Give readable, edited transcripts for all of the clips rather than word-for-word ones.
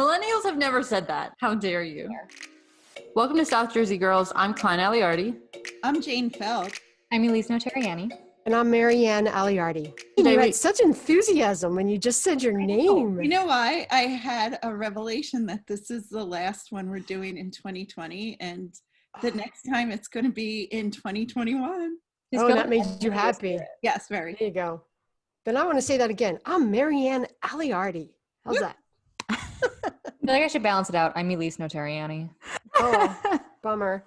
Millennials have never said that. How dare you? Welcome to South Jersey Girls. I'm Marianne Aleardi. I'm Jayne Feld. I'm Elyse Notarianni. And I'm Marianne Aleardi. You had such enthusiasm when you just said your name. You know why? I had a revelation that this is the last one we're doing in 2020, and the next time it's going to be in 2021. Oh, that made you happy. Yes, very. There you go. Then I want to say that again. I'm Marianne Aleardi. How's that? I feel like I should balance it out. I'm Elyse Notarianni. Oh, bummer.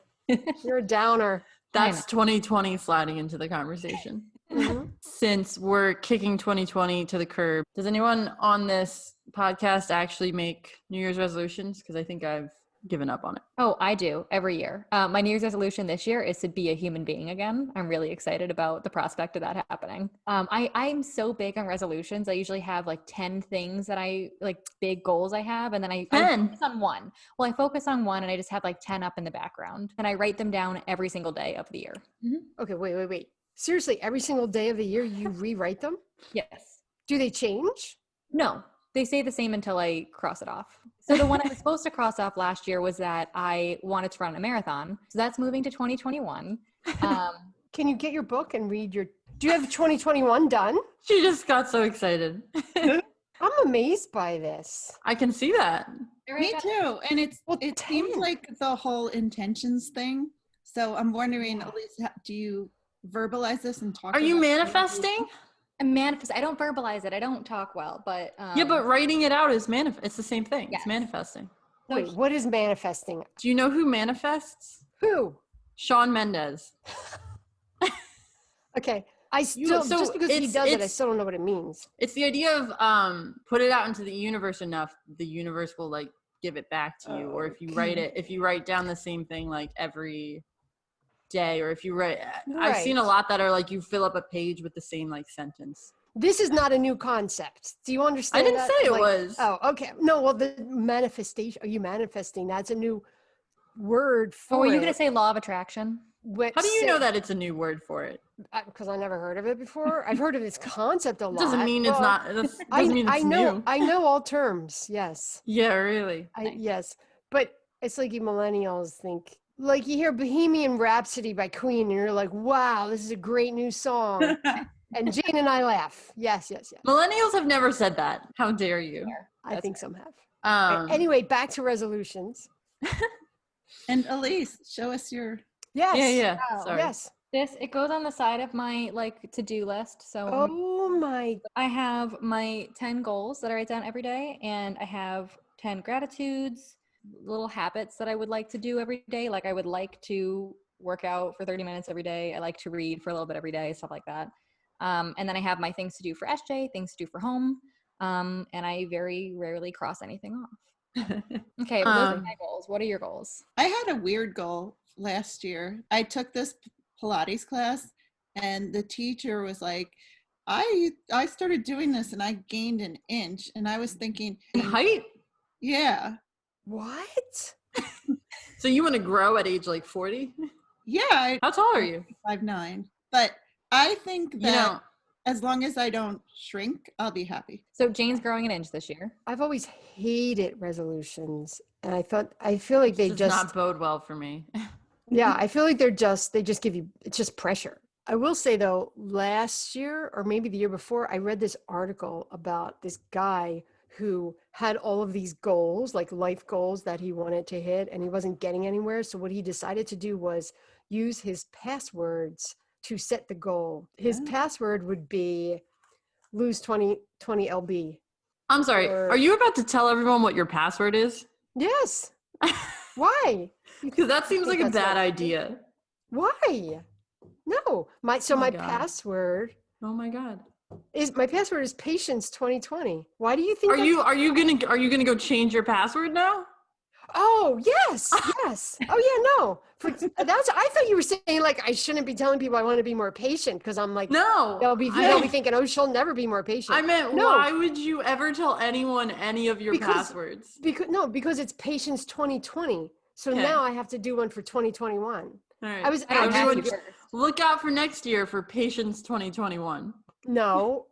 You're a downer. That's 2020 sliding into the conversation. Mm-hmm. Since we're kicking 2020 to the curb, does anyone on this podcast actually make New Year's resolutions? Because I think I've given up on it. Oh, I do every year. My New Year's resolution this year is to be a human being again. I'm really excited about the prospect of that happening. I'm so big on resolutions. I usually have like 10 things that big goals I have. And then I focus on one. Well, I focus on one and I just have like 10 up in the background. And I write them down every single day of the year. Mm-hmm. Okay, wait. Seriously, every single day of the year you rewrite them? Yes. Do they change? No. They stay the same until I cross it off. So the one I was supposed to cross off last year was that I wanted to run a marathon. So that's moving to 2021. Can you get your book and read do you have 2021 done? She just got so excited. I'm amazed by this. I can see that. Me too. And it seems like the whole intentions thing. So I'm wondering, Elyse, do you verbalize this and talk? Are you manifesting? I don't verbalize it. I don't talk well, but yeah, but writing it out is it's the same thing. Yes. It's manifesting. Wait, what is manifesting? Do you know who manifests? Who? Shawn Mendes. Okay. Just because he does it, I still don't know what it means. It's the idea of put it out into the universe enough, the universe will like give it back to you. Or if you write down the same thing like every day, or if you write, I've seen a lot that are like you fill up a page with the same like sentence. This is not a new concept. Do you understand? I didn't say it was. Oh, okay. No, well, the manifestation. Are you manifesting? That's a new word for it. Oh, are you going to say law of attraction? How do you know that it's a new word for it? Because I never heard of it before. I've heard of its concept a lot. Doesn't mean it's not. Doesn't mean it's new. I know all terms. Yes. Yeah, really. Yes, but it's like you millennials think. Like you hear Bohemian Rhapsody by Queen and you're like, wow, this is a great new song. And Jayne and I laugh. Yes. Millennials have never said that. How dare you? I think some have. Anyway, back to resolutions. And Elyse, show us your... Yes. Yeah. Sorry. Yes. It goes on the side of my to-do list. So I have my 10 goals that I write down every day, and I have 10 gratitudes, little habits that I would like to do every day. Like I would like to work out for 30 minutes every day. I like to read for a little bit every day, stuff like that. And then I have my things to do for SJ, things to do for home. And I very rarely cross anything off. Okay, well, those are my goals. What are your goals? I had a weird goal last year. I took this Pilates class and the teacher was like, I started doing this and I gained an inch. And I was thinking, in height? Yeah. What? So you want to grow at age like 40? Yeah. How tall are you? 5'9". But I think that as long as I don't shrink, I'll be happy. So Jayne's growing an inch this year. I've always hated resolutions. And I feel like they just not bode well for me. Yeah, I feel like they just give you, it's just pressure. I will say though, last year or maybe the year before, I read this article about this guy who had all of these goals, like life goals that he wanted to hit, and he wasn't getting anywhere. So what he decided to do was use his passwords to set the goal. His password would be lose 20 lb. I'm sorry. Are you about to tell everyone what your password is? Yes. Why? Because that seems like a bad idea. Why? No. My password. Oh my God. My password is patience 2020. Why do you think? Are you gonna go change your password now? Oh yes. Oh yeah, no. I thought you were saying like I shouldn't be telling people I want to be more patient because I'm like no. They'll be thinking she'll never be more patient. I meant why would you ever tell anyone any of your passwords? Because it's patience 2020. So now I have to do one for 2021. All right. Everyone look out for next year for patience 2021. No,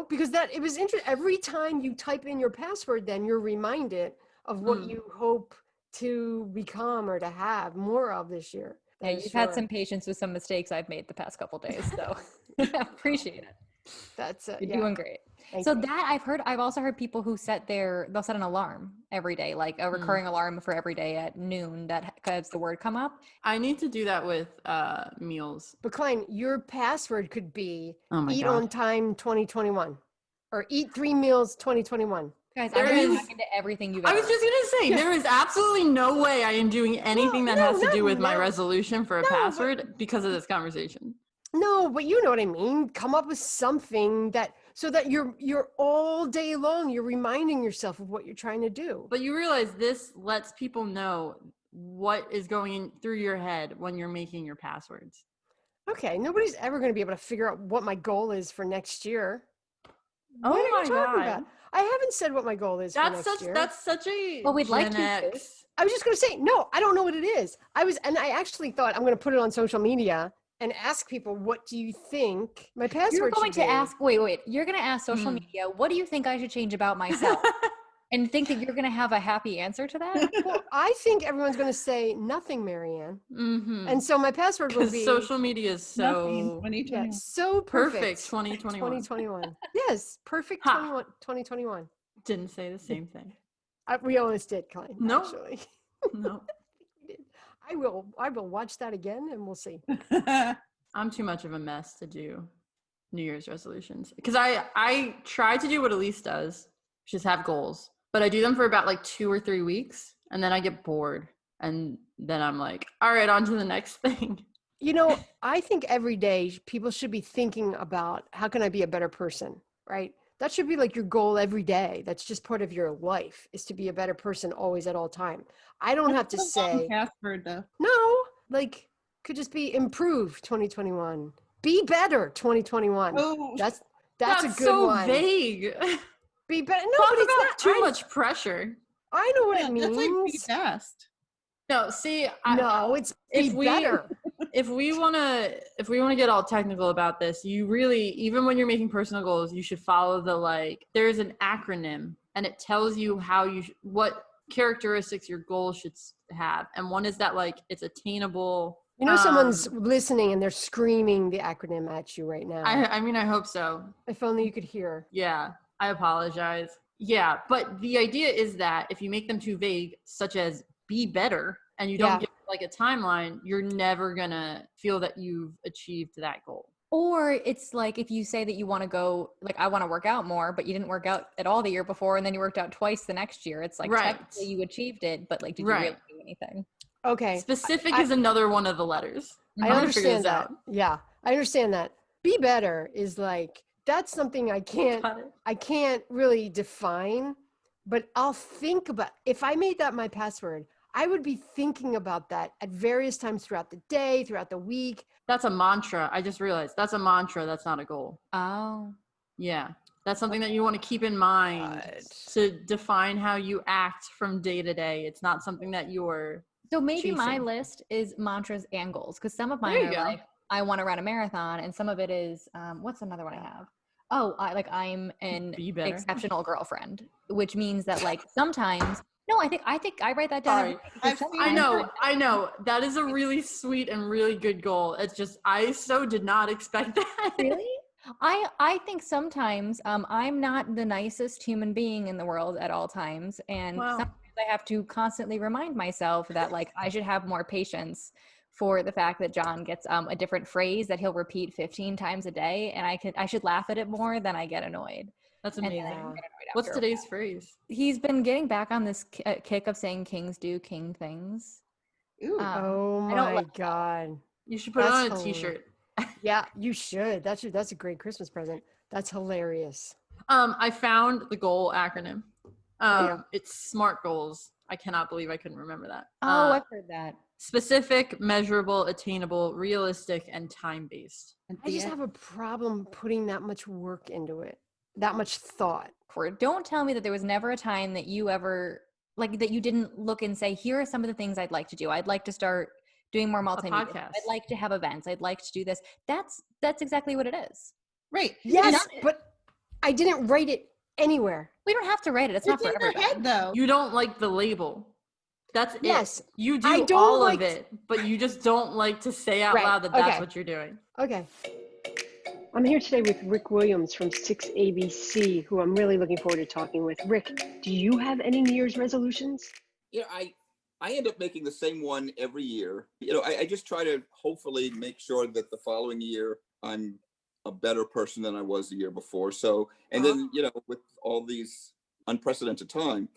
because it was interesting. Every time you type in your password, then you're reminded of what you hope to become or to have more of this year. Yeah, you've had some patience with some mistakes I've made the past couple days, so I appreciate it. That's You're doing great. Thank So you. that I've also heard people who they'll set an alarm every day, like a recurring alarm for every day at noon that has the word come up. I need to do that with meals. But Klein, your password could be eat God. on time 2021 or eat 3 meals 2021. Guys, There I'm is- back into everything you've I ever was just gonna say there is absolutely no way I am doing anything that has to do with my resolution for a password because of this conversation. No, but you know what I mean. Come up with something so that you're all day long, you're reminding yourself of what you're trying to do. But you realize this lets people know what is going through your head when you're making your passwords. Okay, nobody's ever going to be able to figure out what my goal is for next year. Oh what are my you talking God. about? I haven't said what my goal is for next year. That's such a Well, we'd like Gen you to. X. I was just going to say, no, I don't know what it is. I actually thought I'm going to put it on social media and ask people, what do you think my password You're going should to be? ask, wait, you're going to ask social media, what do you think I should change about myself? And think that you're going to have a happy answer to that? Well, I think everyone's going to say nothing, Marianne. Mm-hmm. And so my password will be social media is so so perfect 2021. 2021. Yes, perfect 2021. Didn't say the same thing. We almost did, Klein. No. Actually. No. I will watch that again and we'll see. I'm too much of a mess to do New Year's resolutions because I try to do what Elyse does, which is have goals, but I do them for about like 2 or 3 weeks and then I get bored and then I'm like, all right, on to the next thing. You know, I think every day people should be thinking about how can I be a better person, right? That should be like your goal every day. That's just part of your life, is to be a better person always at all time. I don't have to say password though. no, like could just be improve 2021. Be better 2021. Oh, That's a good so one. Vague. Be better. No, Talk but it's about not too much pressure. I know what it means. That's like be best. No, see, it's be better. If we want to get all technical about this, you really, even when you're making personal goals, you should follow there's an acronym and it tells you what characteristics your goal should have. And one is that it's attainable. You know, someone's listening and they're screaming the acronym at you right now. I mean, I hope so. If only you could hear. Yeah, I apologize. Yeah, but the idea is that if you make them too vague, such as be better, and you don't give a timeline, you're never gonna feel that you've achieved that goal. Or it's like if you say that you want to go, I want to work out more, but you didn't work out at all the year before, and then you worked out twice the next year. It's technically you achieved it, but did you really do anything? Okay. Specific is another one of the letters. I understand that. Yeah, I understand that. Be better is that's something I can't really define, but I'll think about, if I made that my password, I would be thinking about that at various times throughout the day, throughout the week. That's a mantra. I just realized that's a mantra. That's not a goal. Oh. Yeah. That's something that you want to keep in mind to define how you act from day to day. It's not something that you're So maybe chasing. my list is mantras and goals, because some of mine are I want to run a marathon, and some of it is what's another one I have? Oh, I'm an exceptional girlfriend, which means that sometimes. No, I think I write that down. I know. That is a really sweet and really good goal. It's just I so did not expect that. Really? I think sometimes I'm not the nicest human being in the world at all times, and sometimes I have to constantly remind myself that I should have more patience for the fact that John gets a different phrase that he'll repeat 15 times a day, and I should laugh at it more than I get annoyed. That's amazing. What's today's phrase? He's been getting back on this kick of saying kings do king things. Ooh. Oh my God. You should put it on a t-shirt. Yeah, you should. That's a great Christmas present. That's hilarious. I found the goal acronym. It's SMART goals. I cannot believe I couldn't remember that. Oh, I've heard that. Specific, measurable, attainable, realistic, and time-based. I just have a problem putting that much work into it, that much thought. Don't tell me that there was never a time that you ever, that you didn't look and say, here are some of the things I'd like to do. I'd like to start doing more multimedia. I'd like to have events. I'd like to do this. That's exactly what it is. Right. Yes, but I didn't write it anywhere. We don't have to write it. It's not It's for in their everybody. head though. You don't like the label. That's Yes, it. You I do don't all like of it, but you just don't like to say out Right, loud that that's okay. what you're doing. Okay. I'm here today with Rick Williams from 6ABC, who I'm really looking forward to talking with. Rick, do you have any New Year's resolutions? I end up making the same one every year. I just try to hopefully make sure that the following year I'm a better person than I was the year before. So, and then, with all these unprecedented time,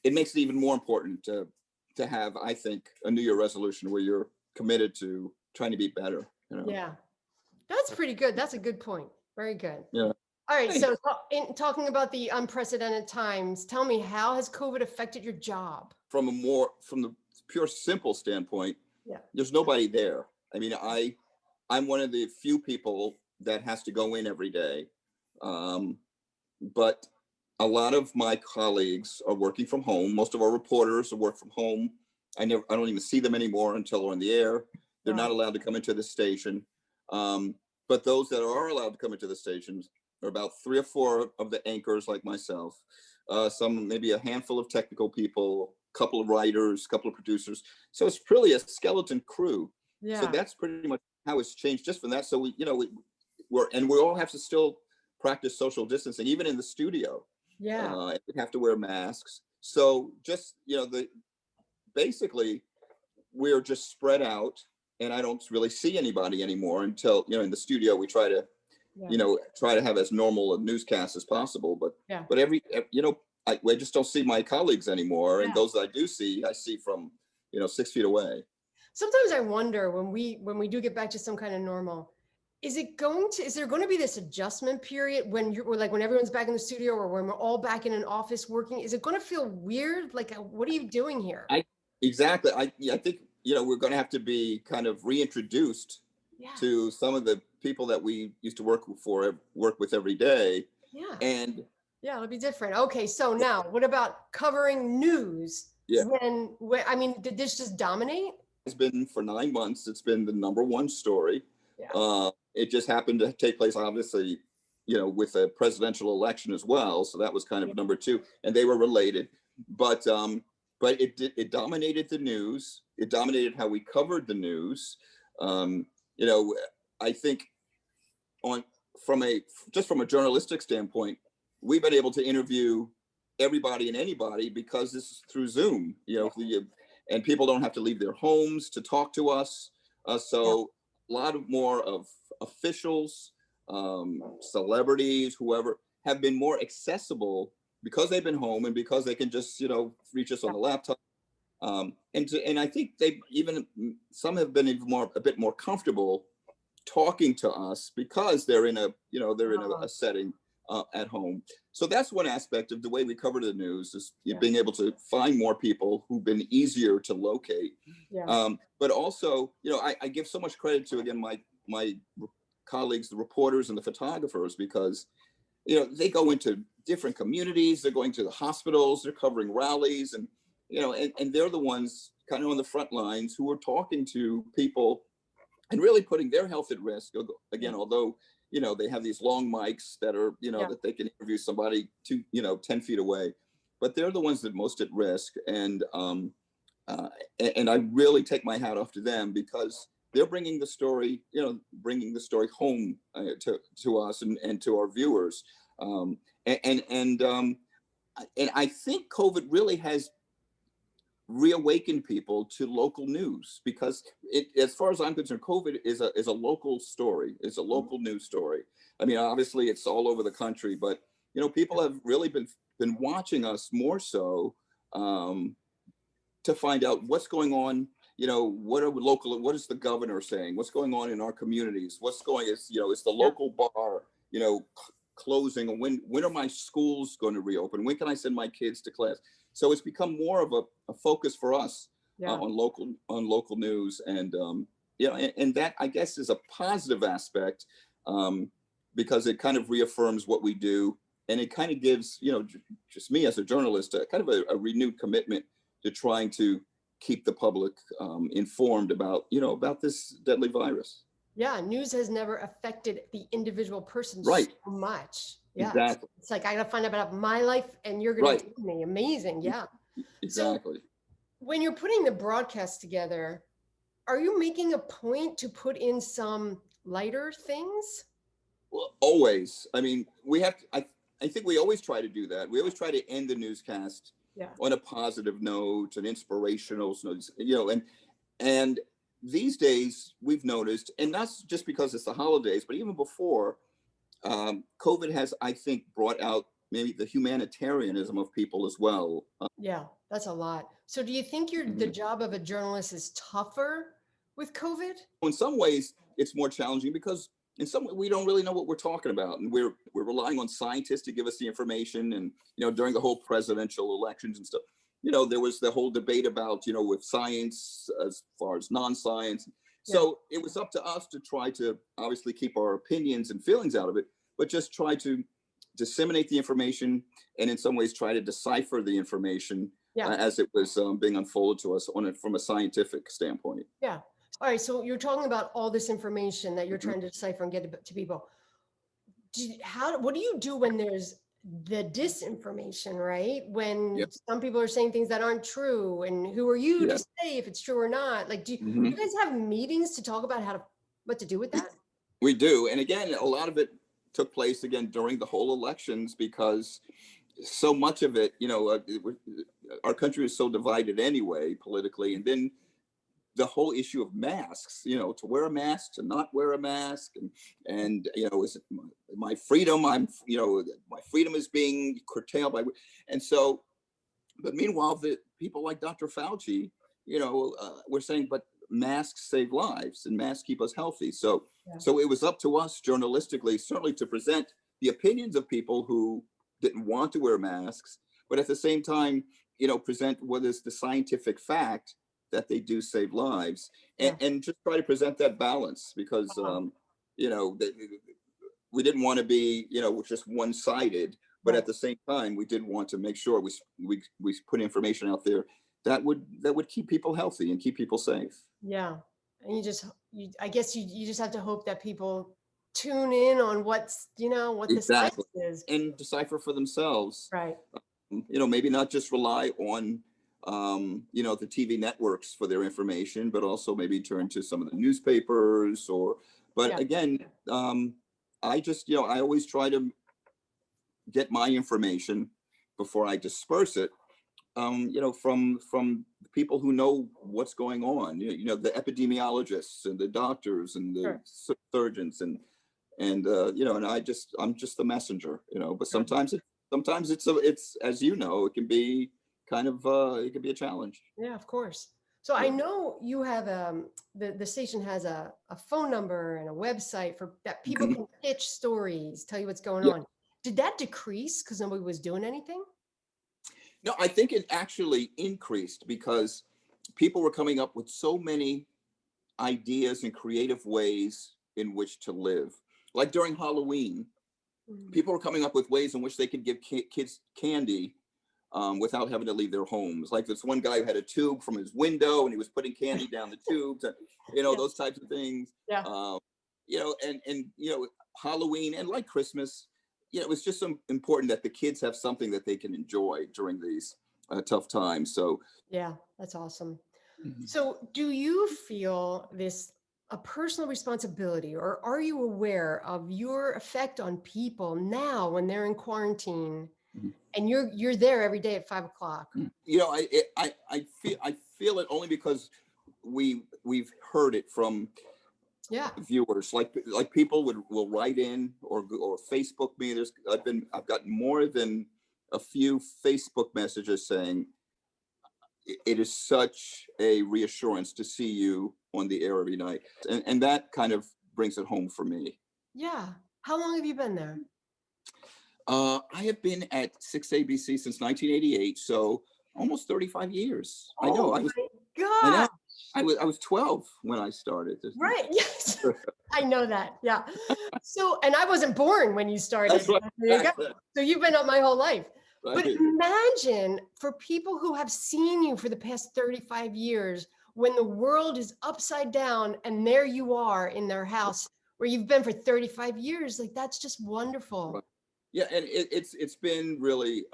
it makes it even more important to have, I think, a New Year resolution where you're committed to trying to be better. Yeah, that's pretty good. That's a good point. Very good. Yeah. All right. So in talking about the unprecedented times, tell me, how has COVID affected your job? From the pure simple standpoint, Yeah. there's nobody there. I mean, I'm one of the few people that has to go in every day. But a lot of my colleagues are working from home. Most of our reporters work from home. I don't even see them anymore until they're on the air. They're not allowed to come into the station. But those that are allowed to come into the stations are about 3 or 4 of the anchors like myself, maybe a handful of technical people, a couple of writers, a couple of producers. So it's really a skeleton crew. Yeah. So that's pretty much how it's changed just from that. So we all have to still practice social distancing, even in the studio. Yeah. We have to wear masks. So just, basically we're just spread out, and I don't really see anybody anymore until, in the studio, we try to, try to have as normal a newscast as possible. But I just don't see my colleagues anymore. And those that I do see, I see from, 6 feet away. Sometimes I wonder when we do get back to some kind of normal, is there going to be this adjustment period when when everyone's back in the studio, or when we're all back in an office working? Is it going to feel weird? Like, what are you doing here? Exactly. I think, we're going to have to be kind of reintroduced to some of the people that we used to work with every day. Yeah. And it'll be different. Okay. So now what about covering news? Yeah. Did this just dominate? It's been for 9 months. It's been the #1 story. Yeah. It just happened to take place, obviously, with a presidential election as well. So that was kind of #2, and they were related. But it dominated the news. It dominated how we covered the news. I think from a journalistic standpoint, we've been able to interview everybody and anybody because this is through Zoom. And people don't have to leave their homes to talk to us. A lot more of officials, celebrities, whoever, have been more accessible because they've been home and because they can just, reach us on the laptop. And I think some have been a bit more comfortable talking to us because they're in a setting at home. So that's one aspect of the way we cover the news, is being able to find more people who've been easier to locate. But also, I give so much credit to, again, my colleagues, the reporters and the photographers, because they go into different communities. They're going to the hospitals. They're covering rallies, and they're the ones kind of on the front lines who are talking to people and really putting their health at risk. Again, although they have these long mics that are that they can interview somebody 10 feet away, but they're the ones that are most at risk. And I really take my hat off to them, because they're bringing the story home to us and to our viewers. And I think COVID really has reawakened people to local news, because as far as I'm concerned, COVID is a local story. It's a local news story. I mean, obviously it's all over the country, but people have really been watching us more so to find out what's going on. What is the governor saying? What's going on in our communities? Is the local bar, closing? When are my schools going to reopen? When can I send my kids to class? So it's become more of a focus for us on local news, and and that, I guess, is a positive aspect, because it kind of reaffirms what we do, and it kind of gives just me as a journalist a kind of a renewed commitment to trying to keep the public informed about this deadly virus. Yeah, news has never affected the individual person Right. so much. Yeah. Exactly. It's like, I got to find out about my life and you're going to Right. tell me. Amazing. Yeah. Exactly. So when you're putting the broadcast together, are you making a point to put in some lighter things? Well, always. I mean, we have to, I think we always try to do that. We always try to end the newscast on a positive note, an inspirational note, and these days we've noticed, and not just because it's the holidays, but even before, COVID has, I think, brought out maybe the humanitarianism of people as well. Yeah, that's a lot. So do you think the job of a journalist is tougher with COVID? In some ways, it's more challenging because in some way we don't really know what we're talking about, and we're relying on scientists to give us the information. And during the whole presidential elections and stuff, there was the whole debate about with science as far as non-science. So it was up to us to try to obviously keep our opinions and feelings out of it, but just try to disseminate the information, and in some ways try to decipher the information as it was being unfolded to us from a scientific standpoint. Yeah. All right. So you're talking about all this information that you're trying to decipher and get to people. What do you do when there's the disinformation, right? When some people are saying things that aren't true, and who are you to say if it's true or not? Like, do you guys have meetings to talk about what to do with that? We do. And again, a lot of it took place again during the whole elections, because so much of it, our country is so divided anyway politically, and then the whole issue of masks, to wear a mask, to not wear a mask, and is it my freedom? My freedom is being curtailed by, and so, but meanwhile, the people like Dr. Fauci, we're saying, but masks save lives and masks keep us healthy. So it was up to us journalistically, certainly, to present the opinions of people who didn't want to wear masks, but at the same time, present what is the scientific fact that they do save lives, and just try to present that balance, because we didn't want to be just one-sided, but at the same time we did want to make sure we put information out there that would keep people healthy and keep people safe. Yeah. And I guess you just have to hope that people tune in on what the science is, and decipher for themselves. Right. Maybe not just rely on the TV networks for their information, but also maybe turn to some of the newspapers again, I just, I always try to get my information before I disperse it, from people who know what's going on, the epidemiologists and the doctors and the surgeons and and I'm just the messenger, but sometimes it's, as it can be kind of, it can be a challenge. Yeah, of course. So I know you have the station has a phone number and a website for that people can pitch stories, tell you what's going on. Did that decrease because nobody was doing anything? No, I think it actually increased because people were coming up with so many ideas and creative ways in which to live. Like during Halloween, people were coming up with ways in which they could give kids candy without having to leave their homes. Like this one guy who had a tube from his window and he was putting candy down the tubes, and, those types of things. Halloween and like Christmas, it was just important that the kids have something that they can enjoy during these tough times. So yeah, that's awesome. So do you feel a personal responsibility, or are you aware of your effect on people now when they're in quarantine and you're there every day at 5 o'clock? I feel it only because we've heard it from viewers, like people will write in or Facebook me. I've gotten more than a few Facebook messages saying it is such a reassurance to see you on the air every night, and that kind of brings it home for me. Yeah. How long have you been there? I have been at 6ABC since 1988, so almost 35 years. Oh, I know. my God. I was 12 when I started. Right. Yes. I know that. Yeah. So, and I wasn't born when you started. That's right. There you go. So you've been up my whole life. Right. But imagine for people who have seen you for the past 35 years, when the world is upside down and there you are in their house where you've been for 35 years, like that's just wonderful. Right. Yeah, and it's been really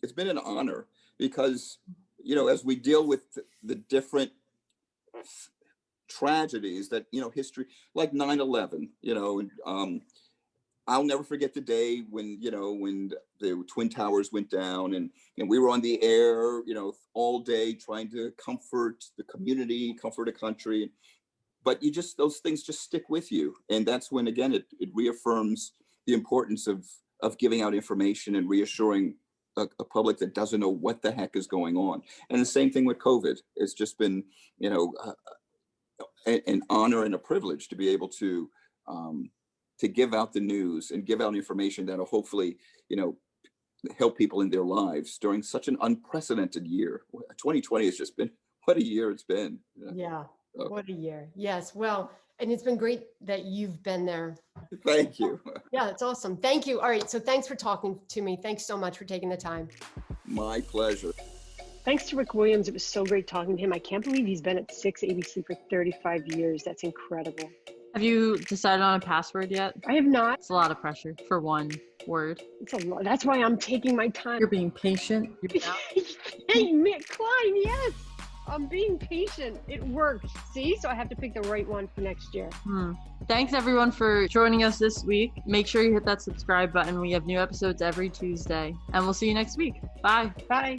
it's been an honor because, you know, as we deal with the different tragedies that, you know, history, like 9/11, you know, and I'll never forget the day when, you know, when the Twin Towers went down, and we were on the air, you know, all day trying to comfort the community, comfort a country. But you just, those things just stick with you. And that's when, again, it reaffirms the importance of giving out information and reassuring a public that doesn't know what the heck is going on. And the same thing with COVID. It's just been, you know, an honor and a privilege to be able to give out the news and give out information that'll hopefully, you know, help people in their lives during such an unprecedented year. 2020 has just been, what a year it's been. Yeah. What a year. Yes. Well, and it's been great that you've been there. Thank you. Yeah, it's awesome. Thank you. All right. So thanks for talking to me. Thanks so much for taking the time. My pleasure. Thanks to Rick Williams. It was so great talking to him. I can't believe he's been at 6ABC for 35 years. That's incredible. Have you decided on a password yet? I have not. It's a lot of pressure for one word. It's a lot. That's why I'm taking my time. You're being patient. Hey, Mick Klein, yes. I'm being patient. It worked. See? So I have to pick the right one for next year. Thanks everyone for joining us this week. Make sure you hit that subscribe button. We have new episodes every Tuesday, and we'll see you next week. Bye. Bye.